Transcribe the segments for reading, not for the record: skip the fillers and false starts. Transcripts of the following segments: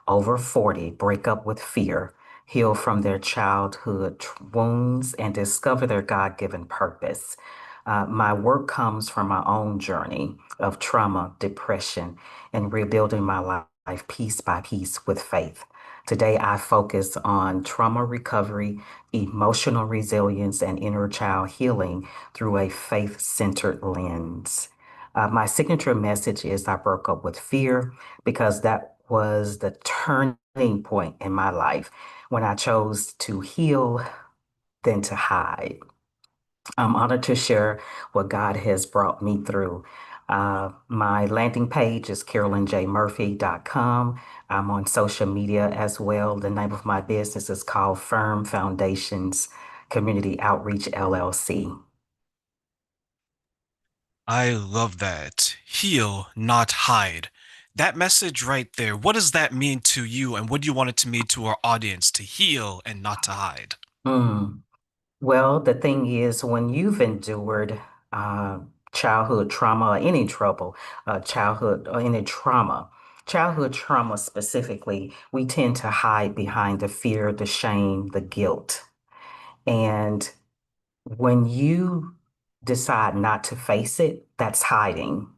over 40 break up with fear, heal from their childhood wounds, and discover their God-given purpose. My work comes from my own journey of trauma, depression, and rebuilding my life piece by piece with faith. Today, I focus on trauma recovery, emotional resilience, and inner child healing through a faith-centered lens. My signature message is I broke up with fear because that was the turning point in my life when I chose to heal than to hide. I'm honored to share what God has brought me through. My landing page is carolynjmurphy.com. I'm on social media as well. The name of my business is called Firm Foundations Community Outreach LLC. I love that. Heal, not hide. That message right there, what does that mean to you, and what do you want it to mean to our audience to heal and not to hide? Mm. Well, the thing is, when you've endured uh, childhood trauma or any trouble, childhood or any trauma, childhood trauma specifically, we tend to hide behind the fear, the shame, the guilt. And when you decide not to face it, that's hiding.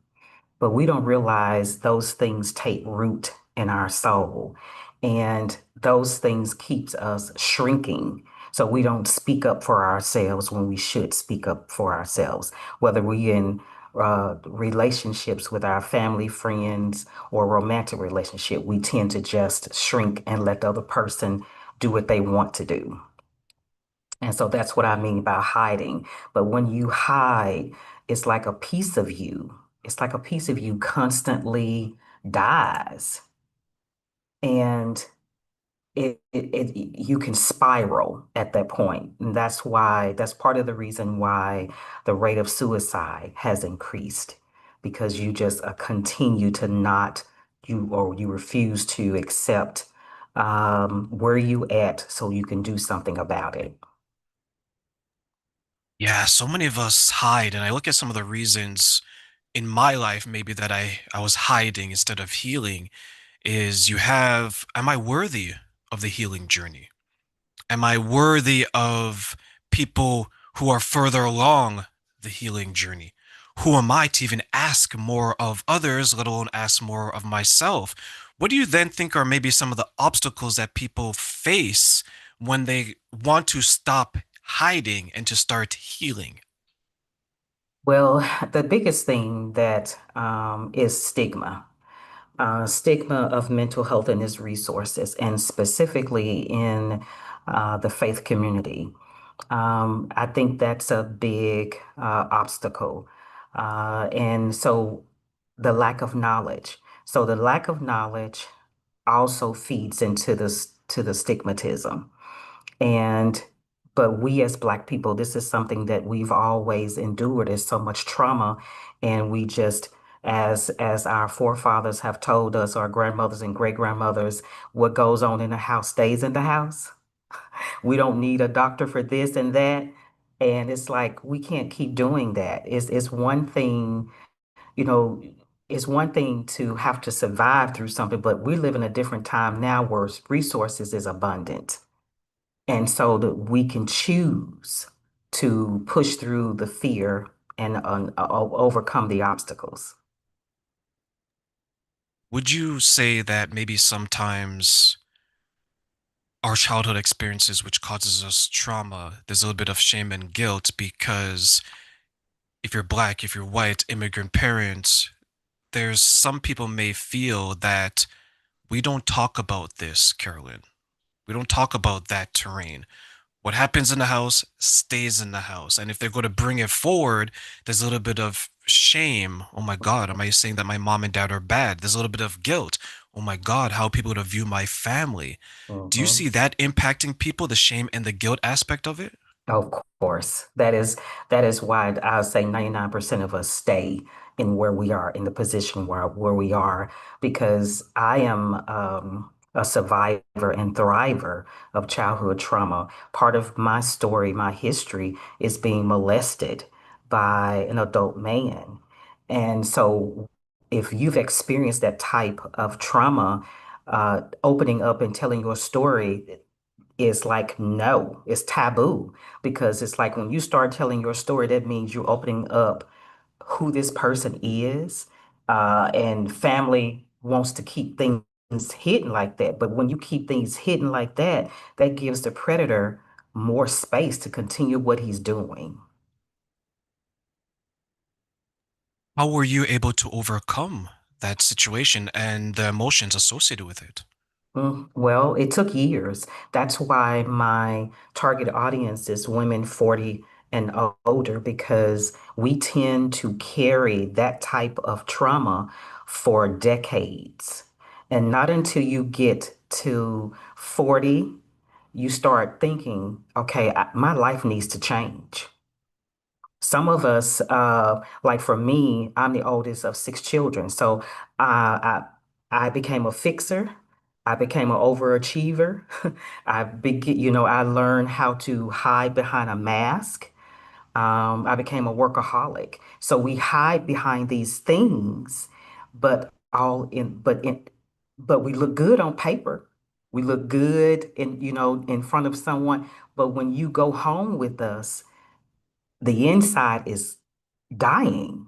But we don't realize those things take root in our soul, and those things keeps us shrinking. So we don't speak up for ourselves when we should speak up for ourselves, whether we in relationships with our family, friends, or romantic relationship, we tend to just shrink and let the other person do what they want to do. And so that's what I mean by hiding. But when you hide, it's like a piece of you. It's like a piece of you constantly dies. And you can spiral at that point. And that's part of the reason why the rate of suicide has increased because you just continue to not, you refuse to accept where you at so you can do something about it. Yeah, so many of us hide, and I look at some of the reasons in my life maybe that I was hiding instead of healing is you have, am I worthy of the healing journey? Am I worthy of people who are further along the healing journey? Who am I to even ask more of others, let alone ask more of myself? What do you then think are maybe some of the obstacles that people face when they want to stop hiding and to start healing? Well, the biggest thing that is stigma, stigma of mental health and its resources, and specifically in the faith community. I think that's a big obstacle. And so the lack of knowledge. So the lack of knowledge also feeds into this to the stigmatism. And but we as Black people, this is something that we've always endured. There's so much trauma, and we just, as our forefathers have told us, our grandmothers and great grandmothers, what goes on in the house stays in the house. We don't need a doctor for this and that. And it's like we can't keep doing that. It's one thing, you know, it's one thing to have to survive through something, but we live in a different time now where resources is abundant. And so that we can choose to push through the fear and overcome the obstacles. Would you say that maybe sometimes our childhood experiences, which causes us trauma, there's a little bit of shame and guilt because if you're black, if you're white, immigrant parents, there's some people may feel that we don't talk about this, Carolyn. We don't talk about that terrain. What happens in the house stays in the house. And if they're going to bring it forward, there's a little bit of shame. Oh my God, am I saying that my mom and dad are bad? There's a little bit of guilt. Oh my God, how are people going to view my family? Do you Mhm. see that impacting people, the shame and the guilt aspect of it? Of course, that is why I'll say 99% of us stay in where we are, in the position where we are, because I am a survivor and thriver of childhood trauma. Part of my story, my history, is being molested by an adult man. And so if you've experienced that type of trauma, opening up and telling your story is like, no, it's taboo because it's like when you start telling your story, that means you're opening up who this person is. And family wants to keep things hidden like that. But when you keep things hidden like that, that gives the predator more space to continue what he's doing. How were you able to overcome that situation and the emotions associated with it? Well, it took years. That's why my target audience is women 40 and older because we tend to carry that type of trauma for decades. And not until you get to 40, you start thinking, okay, my life needs to change. Some of us, like for me, I'm the oldest of six children. So I became a fixer. I became an overachiever. I learned how to hide behind a mask. I became a workaholic. So we hide behind these things, but but we look good on paper. We look good in front of someone. But when you go home with us, the inside is dying.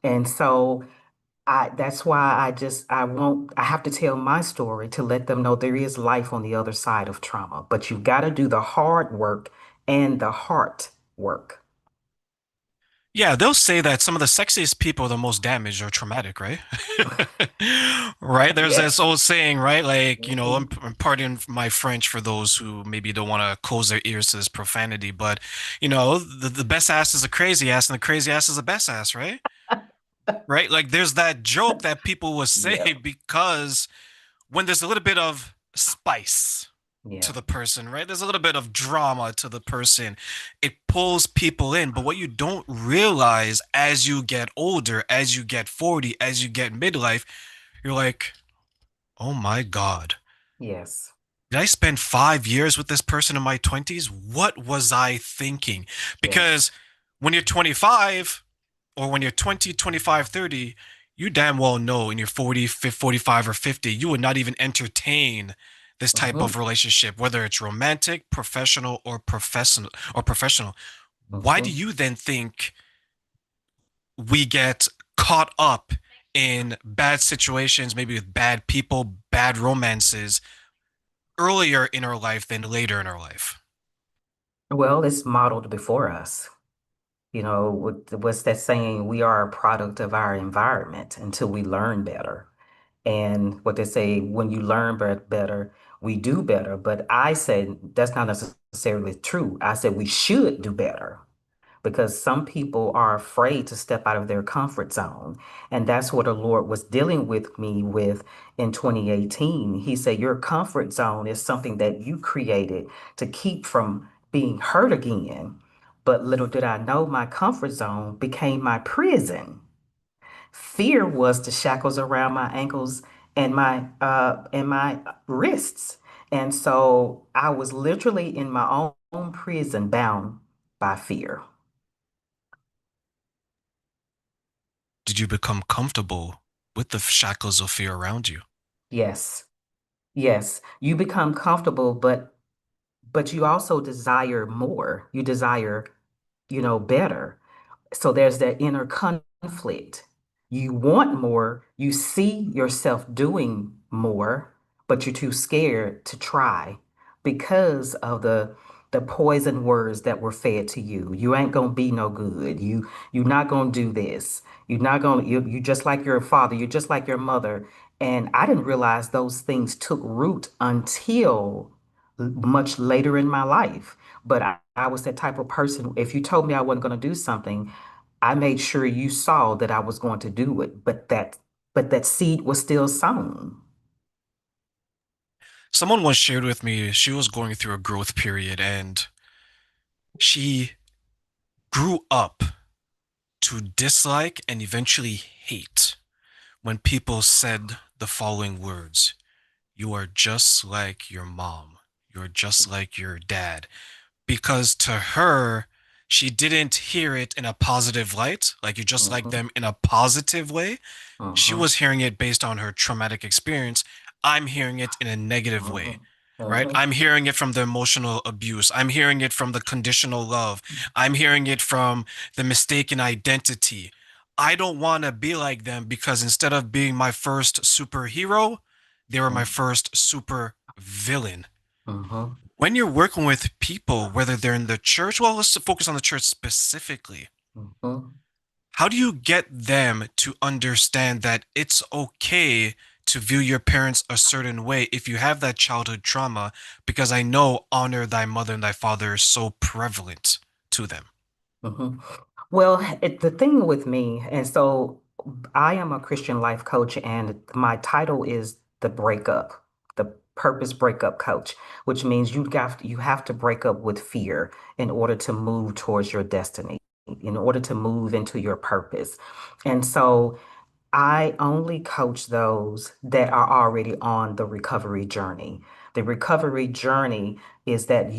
And so that's why I have to tell my story to let them know there is life on the other side of trauma, but you've got to do the hard work and the heart work. Yeah, they'll say that some of the sexiest people are the most damaged or traumatic, right? Right? There's this Yes. old saying, right? Like, Hmm. I'm pardoning my French for those who maybe don't want to close their ears to this profanity, but, the best ass is a crazy ass and the crazy ass is a best ass, right? Right? Like, there's that joke that people will say Yeah. because when there's a little bit of spice to Yeah. the person, right? There's a little bit of drama to the person. It pulls people in. But what you don't realize as you get older, as you get 40, as you get midlife, you're like, oh my God. Yes. Did I spend 5 years with this person in my 20s? What was I thinking? Yes. Because when you're 25, or when you're 20, 25, 30, you damn well know in your 40, 45, or 50, you would not even entertain this type Hmm. of relationship, whether it's romantic, professional. Why do Hmm. you then think we get caught up in bad situations, maybe with bad people, bad romances earlier in our life than later in our life? Well, it's modeled before us. What's that saying? We are a product of our environment until we learn better. And what they say, when you learn better, we do better. But I said that's not necessarily true. I said we should do better because some people are afraid to step out of their comfort zone. And that's what the Lord was dealing with me with in 2018. He said, your comfort zone is something that you created to keep from being hurt again. But little did I know my comfort zone became my prison. Fear was the shackles around my ankles and my wrists. And so I was literally in my own prison bound by fear. Did you become comfortable with the shackles of fear around you? Yes. Yes. You become comfortable, but you also desire more. You desire, better. So there's that inner conflict. You want more, you see yourself doing more, but you're too scared to try because of the poison words that were fed to you. You ain't gonna be no good. You're not gonna do this. You're not gonna you just like your father, you're just like your mother. And I didn't realize those things took root until much later in my life. But I was that type of person. If you told me I wasn't going to do something, I made sure you saw that I was going to do it. But that seed was still sown. Someone once shared with me she was going through a growth period and she grew up to dislike and eventually hate when people said the following words: you are just like your mom. You're just like your dad. Because to her, she didn't hear it in a positive light, like you just like Hmm. them in a positive way. She Hmm. was hearing it based on her traumatic experience I'm hearing it in a negative way, Mhm. right? Mhm. I'm hearing it from the emotional abuse. I'm hearing it from the conditional love. I'm hearing it from the mistaken identity. I don't want to be like them because instead of being my first superhero, they were my first super villain. Mhm. When you're working with people, whether they're in the church, well, let's focus on the church specifically. Mhm. How do you get them to understand that it's okay to view your parents a certain way if you have that childhood trauma? Because I know honor thy mother and thy father is so prevalent to them. Mhm. Well, the thing with me, and so I am a Christian life coach, and my title is the breakup, the purpose breakup coach, which means you have to break up with fear in order to move towards your destiny, in order to move into your purpose. And so I only coach those that are already on the recovery journey. The recovery journey is that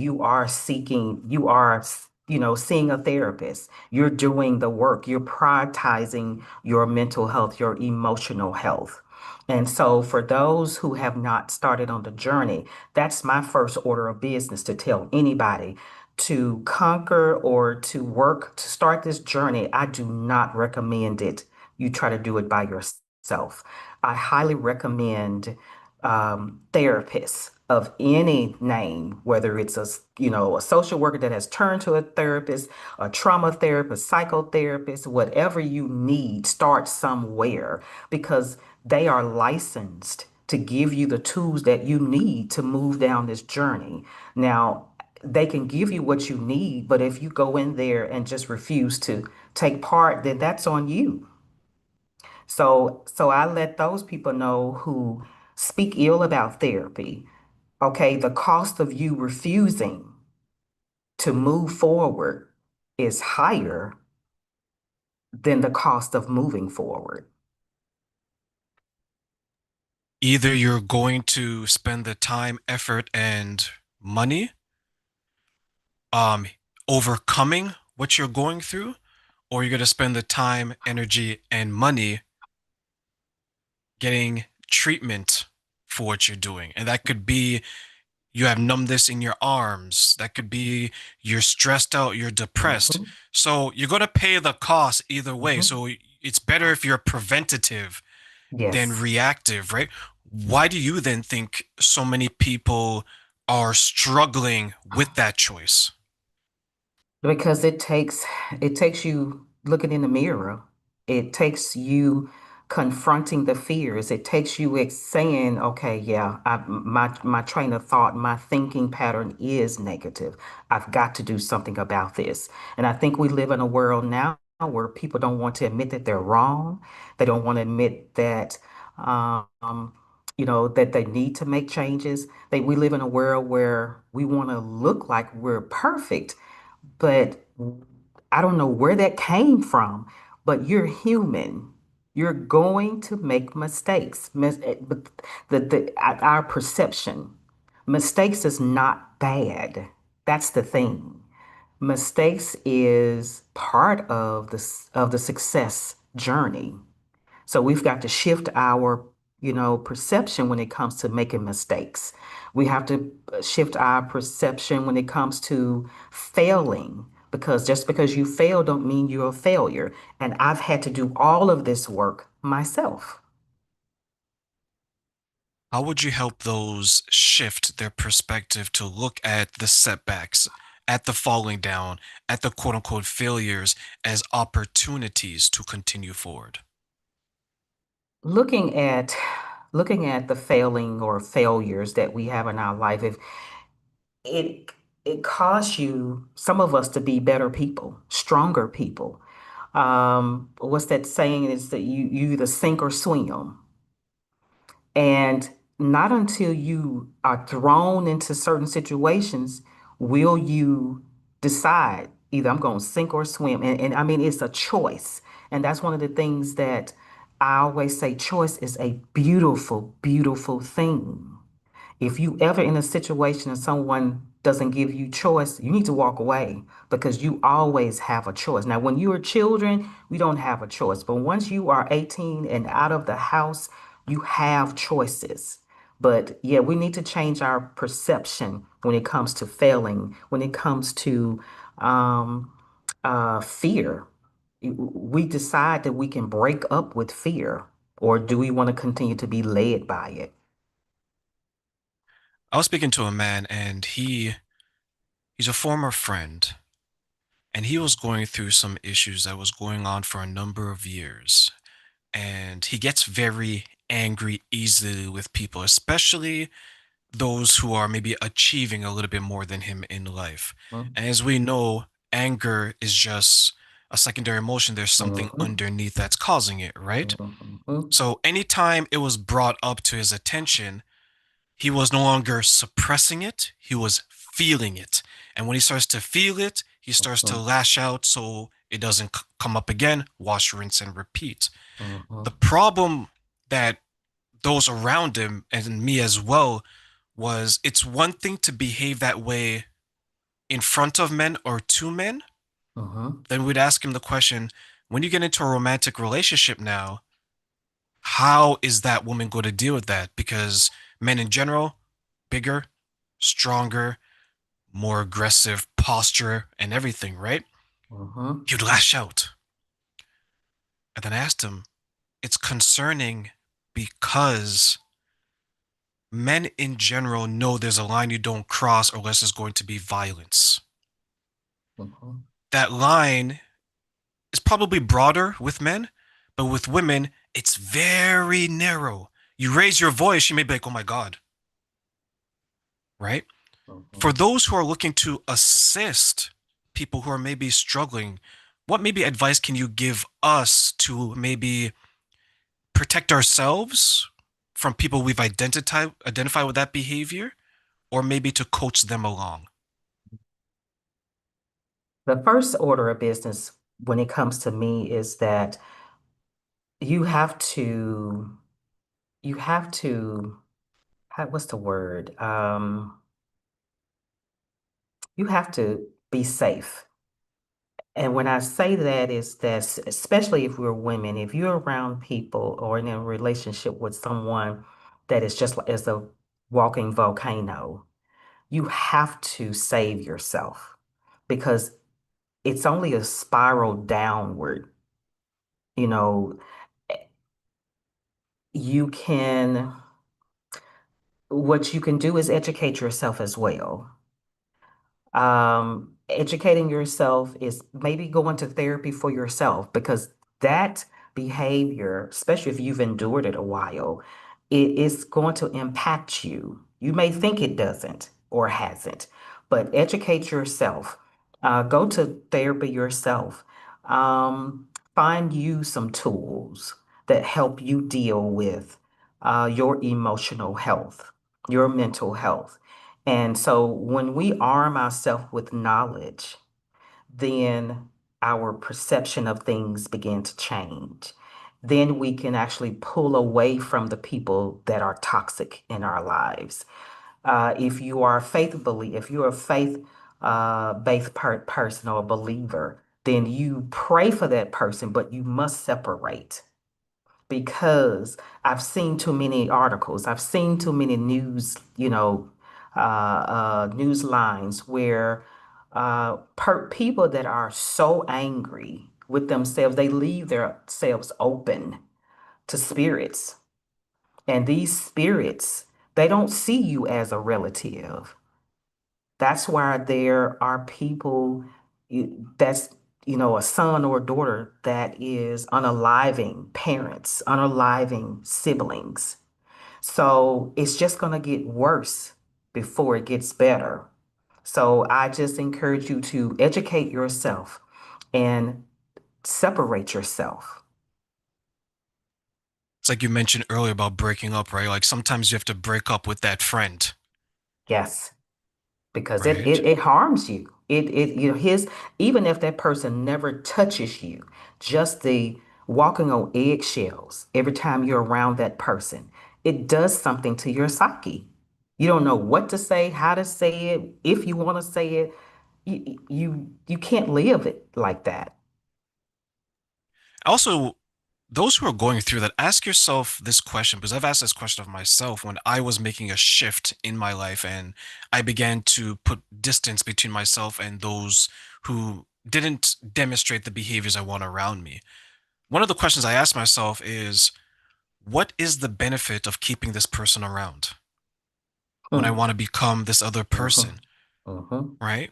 seeing a therapist. You're doing the work. You're prioritizing your mental health, your emotional health. And so for those who have not started on the journey, that's my first order of business to tell anybody to conquer or to work to start this journey. I do not recommend it you try to do it by yourself. I highly recommend therapists of any name, whether it's a social worker that has turned to a therapist, a trauma therapist, psychotherapist, whatever you need, start somewhere because they are licensed to give you the tools that you need to move down this journey. Now, they can give you what you need, but if you go in there and just refuse to take part, then that's on you. So I let those people know who speak ill about therapy. Okay, the cost of you refusing to move forward is higher than the cost of moving forward. Either you're going to spend the time, effort, and money um overcoming what you're going through, or you're going to spend the time, energy, and money getting treatment for what you're doing. And that could be you have numbness in your arms. That could be you're stressed out, you're depressed. Mhm, So you're going to pay the cost either way. mhm. So it's better if you're preventative than Yes. reactive, right? Why do you then think so many people are struggling with that choice? Because it takes you looking in the mirror. It takes you confronting the fears. It takes you saying, okay, yeah, my train of thought, my thinking pattern is negative. I've got to do something about this. And I think we live in a world now where people don't want to admit that they're wrong. They don't want to admit that that they need to make changes. We live in a world where we want to look like we're perfect, but I don't know where that came from, but you're human. You're going to make mistakes. But our perception, mistakes is not bad. That's the thing. Mistakes is part of the success journey. So we've got to shift our perception when it comes to making mistakes. We have to shift our perception when it comes to failing, because just because you fail don't mean you're a failure. And I've had to do all of this work myself. How would you help those shift their perspective to look at the setbacks, at the falling down, at the quote unquote failures as opportunities to continue forward? Looking at looking at the failing or failures that we have in our life, if it it costs you, some of us, to be better people, stronger people. What's that saying? Is that you either sink or swim. And not until you are thrown into certain situations will you decide either I'm going to sink or swim. And I mean, it's a choice. And that's one of the things that I always say, choice is a beautiful, beautiful thing. If you ever in a situation and someone doesn't give you choice, you need to walk away because you always have a choice. Now, when you are children, we don't have a choice. But once you are 18 and out of the house, you have choices. But yeah, we need to change our perception when it comes to failing, when it comes to um, fear. We decide that we can break up with fear, or do we want to continue to be led by it? I was speaking to a man and he's a former friend and he was going through some issues that was going on for a number of years. And he gets very angry easily with people, especially those who are maybe achieving a little bit more than him in life. And as we know, anger is just a secondary emotion. There's something Mm-hmm. underneath that's causing it, right? Mm-hmm. So anytime it was brought up to his attention, he was no longer suppressing it, he was feeling it. And when he starts to feel it, he starts to Mm-hmm. lash out so it doesn't come up again. Wash, rinse, and repeat. The Mm-hmm. problem that those around him and me as well was it's one thing to behave that way in front of men or to men. Mm-hmm. Then we'd ask him the question, when you get into a romantic relationship now, how is that woman going to deal with that? Because men in general, bigger, stronger, more aggressive posture and everything, right? Mm-hmm. He'd lash out. And then I asked him, it's concerning because men in general know there's a line you don't cross or unless there's going to be violence. Mm-hmm. That line is probably broader with men, but with women, it's very narrow. You raise your voice, you may be like, oh my God, right? Mm-hmm. For those who are looking to assist people who are maybe struggling, what maybe advice can you give us to maybe protect ourselves from people we've identified with that behavior, or maybe to coach them along? The first order of business when it comes to me is that you have to, you have to, what's the word? You have to be safe. And when I say that is that especially if we're women, if you're around people or in a relationship with someone that is just like as a walking volcano, you have to save yourself because it's only a spiral downward. You know, you can, what you can do is educate yourself as well. Educating yourself is maybe going to therapy for yourself because that behavior, especially if you've endured it a while, it is going to impact you. You may think it doesn't or hasn't, but educate yourself. Go to therapy yourself. Find you some tools that help you deal with your emotional health, your mental health. And so when we arm ourselves with knowledge, then our perception of things begin to change. Then we can actually pull away from the people that are toxic in our lives. If you are if you're a faith based person or a believer, then you pray for that person, but you must separate because I've seen too many articles. I've seen too many news, news lines where people that are so angry with themselves, they leave themselves open to spirits. And these spirits, they don't see you as a relative. That's why there are people that's, a son or a daughter that is unaliving parents, unaliving siblings. So it's just going to get worse before it gets better. So I just encourage you to educate yourself and separate yourself. It's like you mentioned earlier about breaking up, right? Like sometimes you have to break up with that friend, Yes. Because it, right? it it harms you. His even if that person never touches you, just the walking on eggshells every time you're around that person, it does something to your psyche. You don't know what to say, how to say it, if you want to say it. You can't live it like that. Also, those who are going through that, ask yourself this question, because I've asked this question of myself when I was making a shift in my life and I began to put distance between myself and those who didn't demonstrate the behaviors I want around me. One of the questions I asked myself is, what is the benefit of keeping this person around when I Mm. want to become this other Mhm. person, Mhm. right?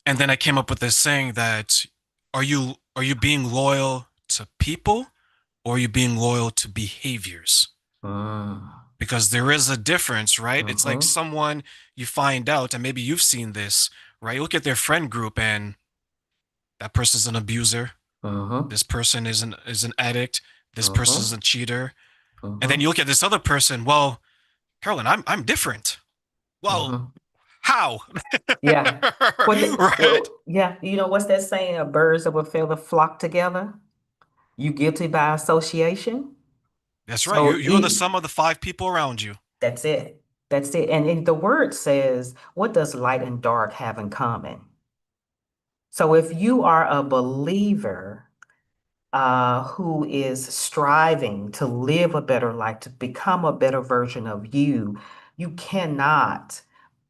And then I came up with this saying that are you being loyal to people or are you being loyal to behaviors? Mm. Because there is a difference, right? It's like Mhm. someone you find out, and maybe you've seen this, right? You look at their friend group, and that person's an abuser. Mhm. This person is an addict. This person's Mhm. a cheater. And then Mhm. you look at this other person. Well, Carolyn, I'm different. Well, Mhm. how? Yeah. Right? Yeah, you know what's that saying? Birds of a feather flock together. You guilty by association. That's right. You So you are the it sum of the five people around you. that's it. That's it. And the word says, what does light and dark have in common? So if you are a believer who is striving to live a better life, to become a better version of you, you cannot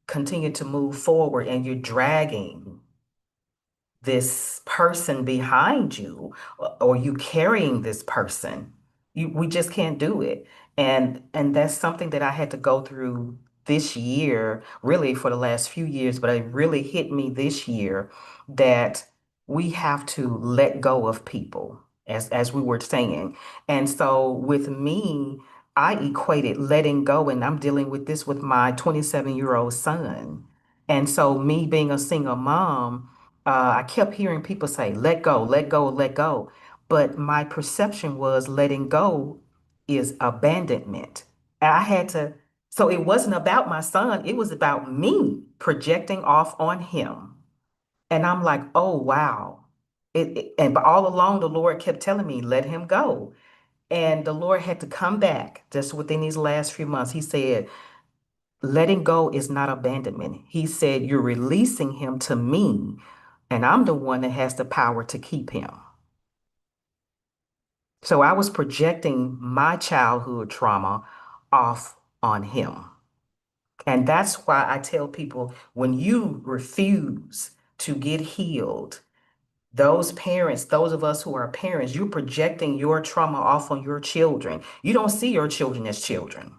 continue to move forward and you're dragging this person behind you or you carrying this person. We just can't do it. And that's something that I had to go through this year, really for the last few years, but it really hit me this year that we have to let go of people, as we were saying. And so with me, I equated letting go, and I'm dealing with this with my 27-year-old son. And so me being a single mom, I kept hearing people say, let go, let go, let go. But my perception was letting go is abandonment. And I had to, so it wasn't about my son, it was about me projecting off on him. And I'm like, oh, wow. But all along, the Lord kept telling me, let him go. And the Lord had to come back just within these last few months. He said, letting go is not abandonment. He said, you're releasing him to me, and I'm the one that has the power to keep him. So I was projecting my childhood trauma off on him. And that's why I tell people when you refuse to get healed, those parents, those of us who are parents, you're projecting your trauma off on your children. You don't see your children as children.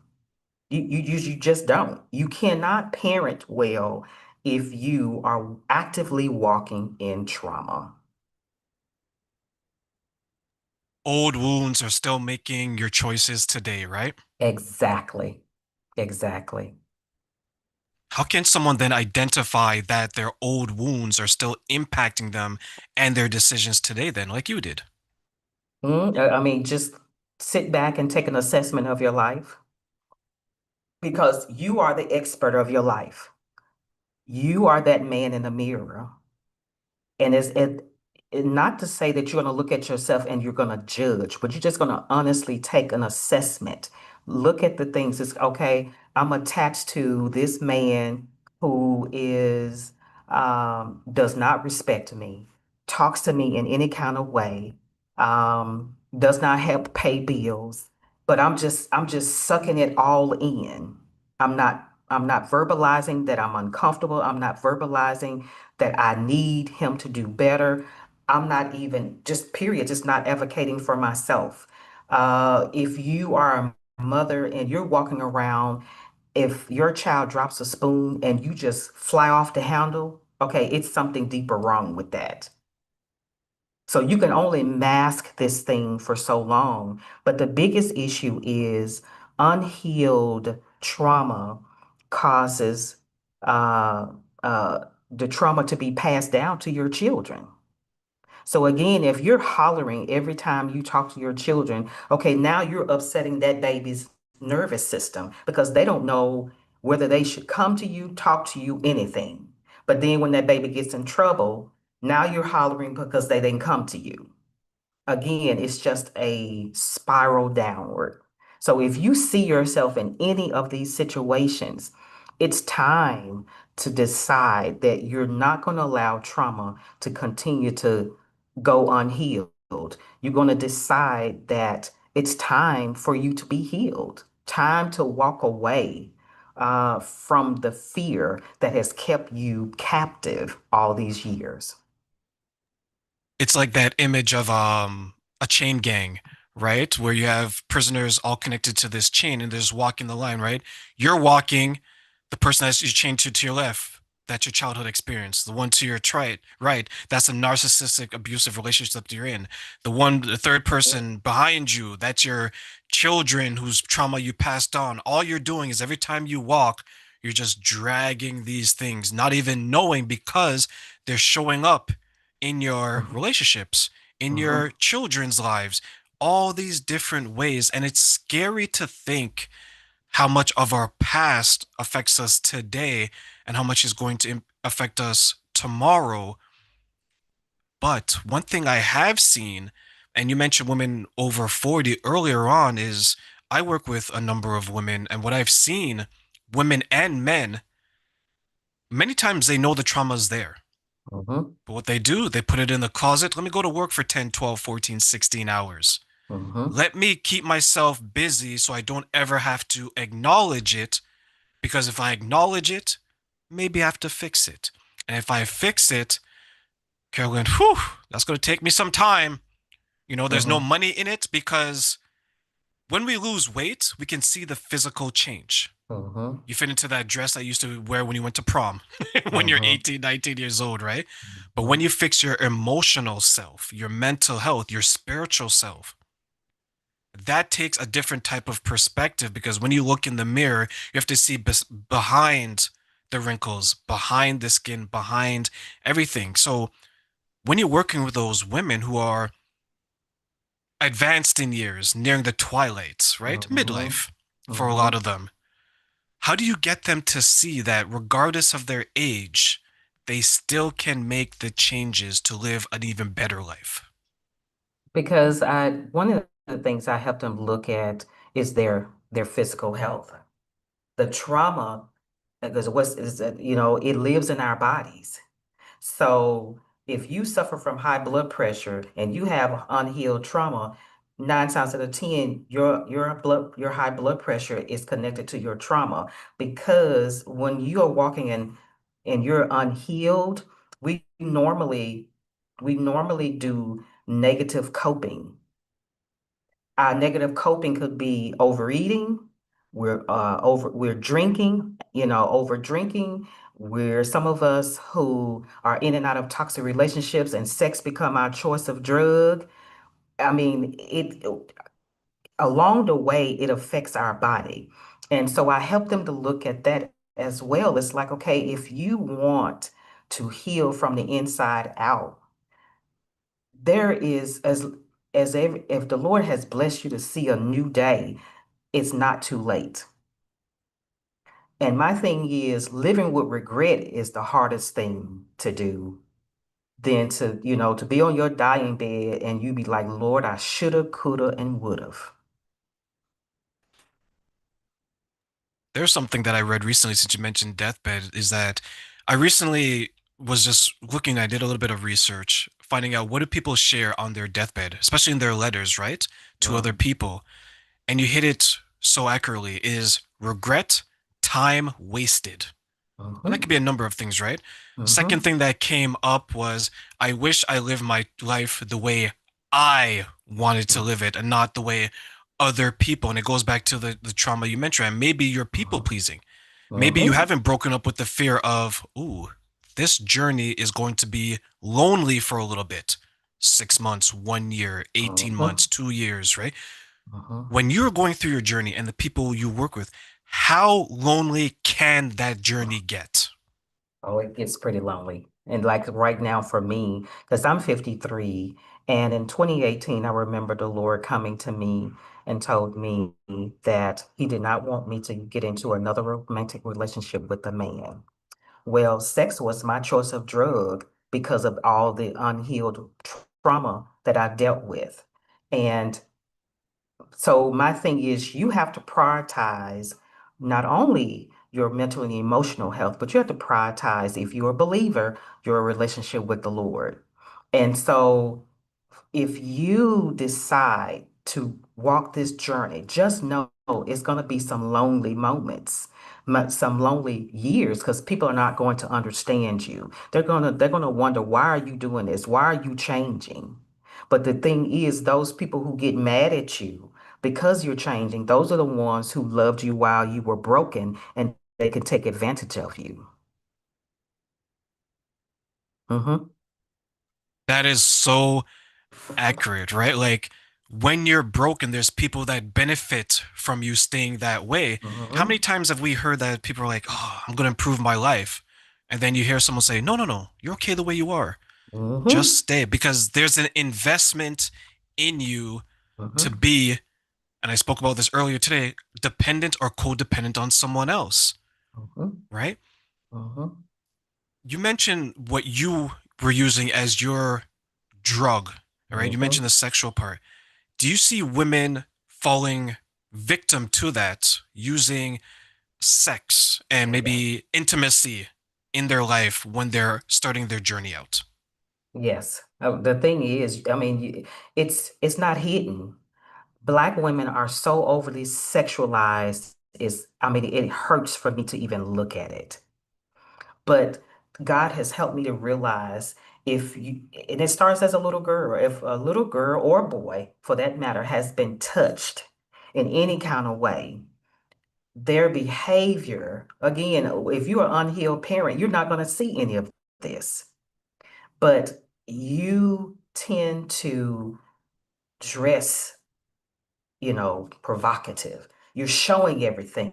You just don't. You cannot parent well if you are actively walking in trauma. Old wounds are still making your choices today, right? Exactly. Exactly. How can someone then identify that their old wounds are still impacting them and their decisions today, then, like you did? I mean, just sit back and take an assessment of your life because you are the expert of your life. You are that man in the mirror. And not to say that you're going to look at yourself and you're going to judge, but you're just going to honestly take an assessment. Look at the things. It's okay. I'm attached to this man who is does not respect me, talks to me in any kind of way, does not help pay bills. But I'm just sucking it all in. I'm not verbalizing that I'm uncomfortable. I'm not verbalizing that I need him to do better. I'm not even, just period, just not advocating for myself. If you are a mother and you're walking around, if your child drops a spoon and you just fly off the handle, okay, it's something deeper wrong with that. So you can only mask this thing for so long. But the biggest issue is unhealed trauma causes uh, the trauma to be passed down to your children. So again, if you're hollering every time you talk to your children, okay, now you're upsetting that baby's nervous system because they don't know whether they should come to you, talk to you, anything. But then when that baby gets in trouble, now you're hollering because they didn't come to you. Again, it's just a spiral downward. So if you see yourself in any of these situations, it's time to decide that you're not going to allow trauma to continue to go unhealed. you're going to decide that it's time for you to be healed, time to walk away from the fear that has kept you captive all these years. It's like that image of a chain gang, right? Where you have prisoners all connected to this chain and they're just walking the line, right? You're walking, the person that's you chained to your left, that's your childhood experience. The one to your right, that's a narcissistic abusive relationship that you're in. The third person behind you, that's your children whose trauma you passed on. All you're doing is every time you walk, you're just dragging these things, not even knowing because they're showing up in your Mhm, relationships, in mhm, your children's lives, all these different ways. And it's scary to think how much of our past affects us today and how much is going to affect us tomorrow. But one thing I have seen, and you mentioned women over 40 earlier on, is I work with a number of women, and what I've seen, women and men, many times they know the trauma is there. mhm, But what they do, they put it in the closet. Let me go to work for 10, 12, 14, 16 hours. mhm, Let me keep myself busy so I don't ever have to acknowledge it. Because if I acknowledge it, maybe I have to fix it. And if I fix it, Carolyn, whew, that's going to take me some time. There's no mhm, money in it because when we lose weight, we can see the physical change. mhm, You fit into that dress I used to wear when you went to prom, when you're mhm, 18, 19 years old, right? But when mhm. you fix your emotional self, your mental health, your spiritual self, that takes a different type of perspective because when you look in the mirror, you have to see behind the wrinkles, behind the skin, behind everything. So when you're working with those women who are advanced in years, nearing the twilights, right? Mhm. Midlife for a lot Mhm. of them. How do you get them to see that regardless of their age, they still can make the changes to live an even better life? Because one of the things I help them look at is their physical health. The trauma, because what's is that, it lives in our bodies. So if you suffer from high blood pressure and you have unhealed trauma, 9 times out of 10, your high blood pressure is connected to your trauma. Because when you are walking in and you're unhealed, we normally we normally do negative coping. Our negative coping could be overeating. We're drinking, over drinking. We're some of us who are in and out of toxic relationships and sex become our choice of drug. I mean, it along the way it affects our body. And so I help them to look at that as well. It's like, okay, if you want to heal from the inside out, there is if the Lord has blessed you to see a new day, it's not too late. And my thing is living with regret is the hardest thing to do than to be on your dying bed and you be like, Lord, I shoulda, coulda, and would've. There's something that I read recently since you mentioned deathbed is that I recently was just looking, I did a little bit of research, finding out what do people share on their deathbed, especially in their letters, right? To other people. And you hit it so accurately is regret, time wasted. And that Mm-hmm. could be a number of things, right? Second Mm-hmm. thing that came up was I wish I lived my life the way I wanted to live it and not the way other people. And it goes back to the trauma you mentioned. And maybe you're people Mm-hmm. pleasing. Maybe you Mm-hmm. haven't broken up with the fear of, ooh, this journey is going to be lonely for a little bit. 6 months, 1 year, 18 Mm-hmm. months, 2 years, right? Mm-hmm. When you're going through your journey and the people you work with, how lonely can that journey get? Oh, it gets pretty lonely. And like right now for me, because I'm 53, and in 2018, I remember the Lord coming to me and told me that He did not want me to get into another romantic relationship with a man. Well, sex was my choice of drug because of all the unhealed trauma that I dealt with. And so my thing is you have to prioritize not only your mental and emotional health, but you have to prioritize, if you're a believer, your relationship with the Lord. And so if you decide to walk this journey, just know it's going to be some lonely moments, some lonely years, because people are not going to understand you. They're gonna wonder, why are you doing this? Why are you changing? But the thing is, those people who get mad at you because you're changing, those are the ones who loved you while you were broken, and they can take advantage of you. Mm-hmm. That is so accurate, right? Like when you're broken, there's people that benefit from you staying that way. How many Mm-hmm. times have we heard that people are like, "Oh, I'm going to improve my life." And then you hear someone say, "No, no, no. You're okay the way you are. Just Mm-hmm. stay," because there's an investment in you to Mm-hmm. be, and I spoke about this earlier today, dependent or codependent on someone else, Mm-hmm. right? Mm-hmm. You mentioned what you were using as your drug, right? You mentioned Mm-hmm. the sexual part. Do you see women falling victim to that using sex and Yes. maybe intimacy in their life when they're starting their journey out? Yes. The thing is, I mean, it's not hidden. Black women are so overly sexualized. I mean, it hurts for me to even look at it. But God has helped me to realize, if you, and it starts as a little girl, if a little girl or boy, for that matter, has been touched in any kind of way, their behavior, again, if you're an unhealed parent, you're not going to see any of this. But you tend to dress, provocative. You're showing everything.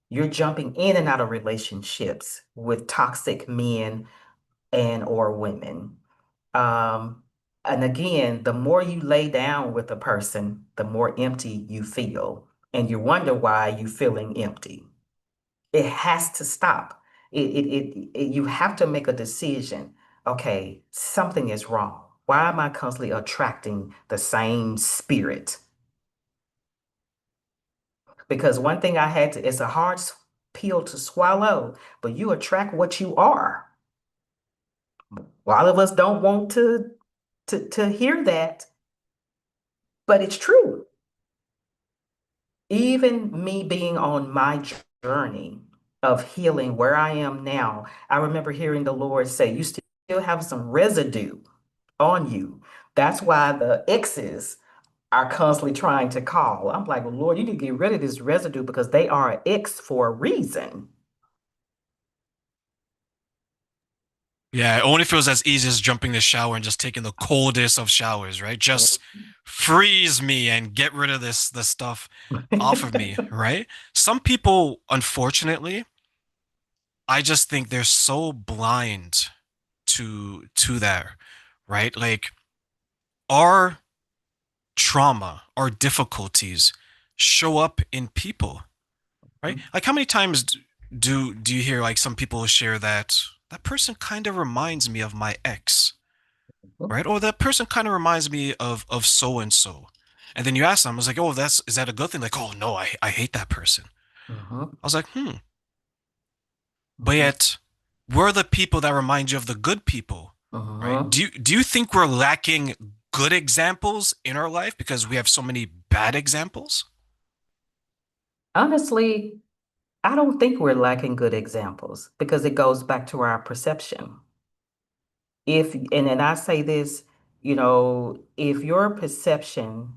You're jumping in and out of relationships with toxic men and or women. Um, and again, the more you lay down with a person, the more empty you feel. And you wonder why you're feeling empty. It has to stop. You have to make a decision. Okay, something is wrong. Why am I constantly attracting the same spirit? Because one thing I had to, it's a hard pill to swallow, but you attract what you are. A lot of us don't want to hear that, but it's true. Even me being on my journey of healing where I am now, I remember hearing the Lord say, you still have some residue on you. That's why the exes are constantly trying to call. I'm like, well, Lord, you need to get rid of this residue because they are an ex for a reason. Yeah, it only feels as easy as jumping in the shower and just taking the coldest of showers, right? Just freeze me and get rid of this stuff off of me, right? Some people, unfortunately, I just think they're so blind to that, right? Like our trauma, our difficulties show up in people, right? Like how many times do you hear like some people share that that person kind of reminds me of my ex, right? Or that person kind of reminds me of so and so. And then you ask them, I was like, "Oh, that's is that a good thing?" Like, "Oh no, I hate that person." Mhm, I was like, "Hmm." But mhm, yet, we're the people that remind you of the good people, right? mhm. Do you think we're lacking good examples in our life because we have so many bad examples? Honestly, I don't think we're lacking good examples because it goes back to our perception. And I say this, if your perception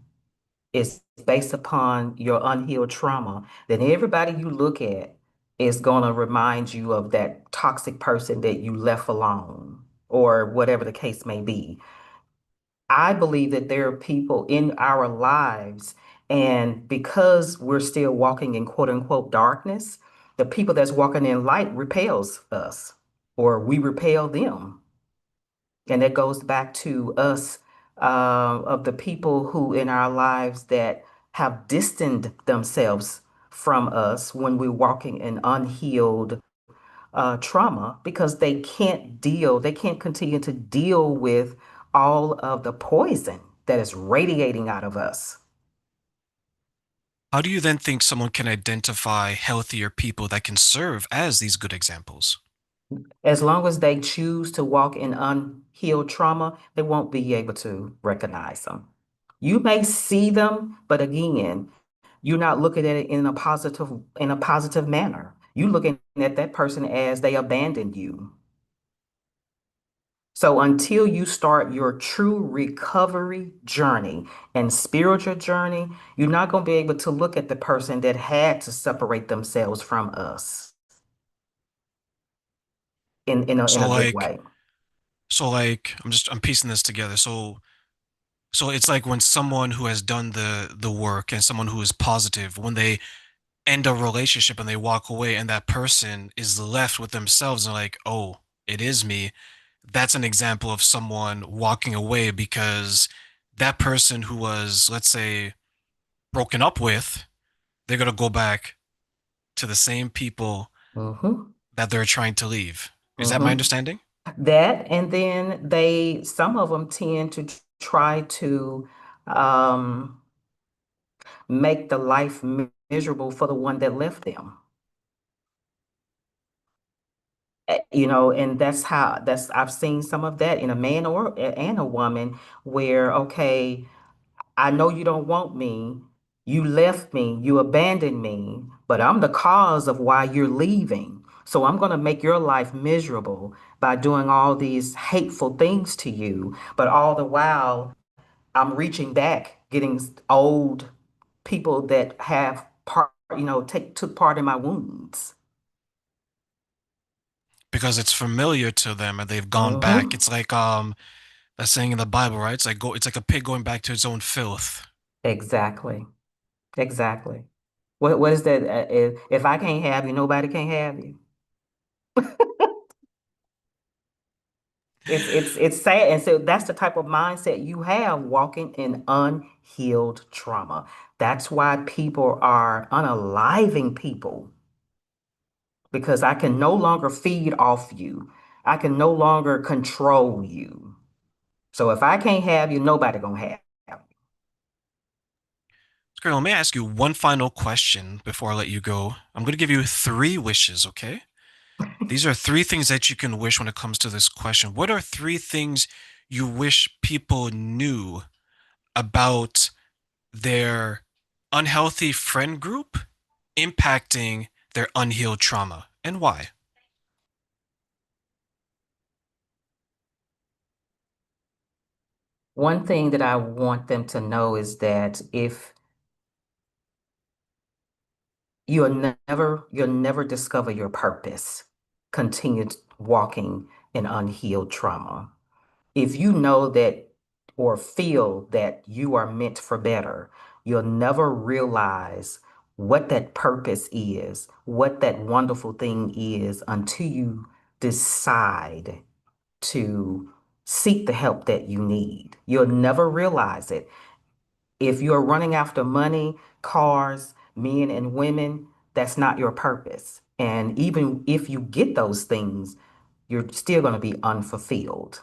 is based upon your unhealed trauma, then everybody you look at is going to remind you of that toxic person that you left alone or whatever the case may be. I believe that there are people in our lives, and because we're still walking in quote unquote darkness, the people that's walking in light repels us, or we repel them. And that goes back to us, of the people who in our lives that have distanced themselves from us when we're walking in unhealed trauma because they can't continue to deal with all of the poison that is radiating out of us. How do you then think someone can identify healthier people that can serve as these good examples? As long as they choose to walk in unhealed trauma, they won't be able to recognize them. You may see them, but again, you're not looking at it in a positive manner. You're looking at that person as they abandoned you. So until you start your true recovery journey and spiritual journey, you're not going to be able to look at the person that had to separate themselves from us in So a good like way. I'm piecing this together. So it's like when someone who has done the work and someone who is positive, when they end a relationship and they walk away and that person is left with themselves and like, oh, it is me. That's an example of someone walking away because that person who was, let's say, broken up with, they're gonna go back to the same people Hmm. that they're trying to leave. Is that my Hmm. understanding? That, and then some of them tend to try to um, make the life miserable for the one that left them. And I've seen some of that in a man or and a woman where, okay, I know you don't want me, you left me, you abandoned me, but I'm the cause of why you're leaving. So I'm going to make your life miserable by doing all these hateful things to you. But all the while, I'm reaching back, getting old people that have took part in my wounds. Because it's familiar to them and they've gone back. Hmm. It's like that saying in the Bible, right? It's like a pig going back to its own filth. Exactly. Exactly. What is that? If I can't have you, nobody can have you. It's sad, and so that's the type of mindset you have walking in unhealed trauma. That's why people are unaliving people because I can no longer feed off you. I can no longer control you. So if I can't have you, nobody gonna have you. Girl, may I ask you one final question before I let you go? I'm going to give you three wishes, okay? These are three things that you can wish when it comes to this question. What are three things you wish people knew about their unhealthy friend group impacting their unhealed trauma and why? One thing that I want them to know is that if you'll never discover your purpose. Continue walking in unhealed trauma. If you know that or feel that you are meant for better, you'll never realize what that purpose is, what that wonderful thing is until you decide to seek the help that you need. You'll never realize it. If you're running after money, cars, men and women, that's not your purpose. And even if you get those things, you're still going to be unfulfilled.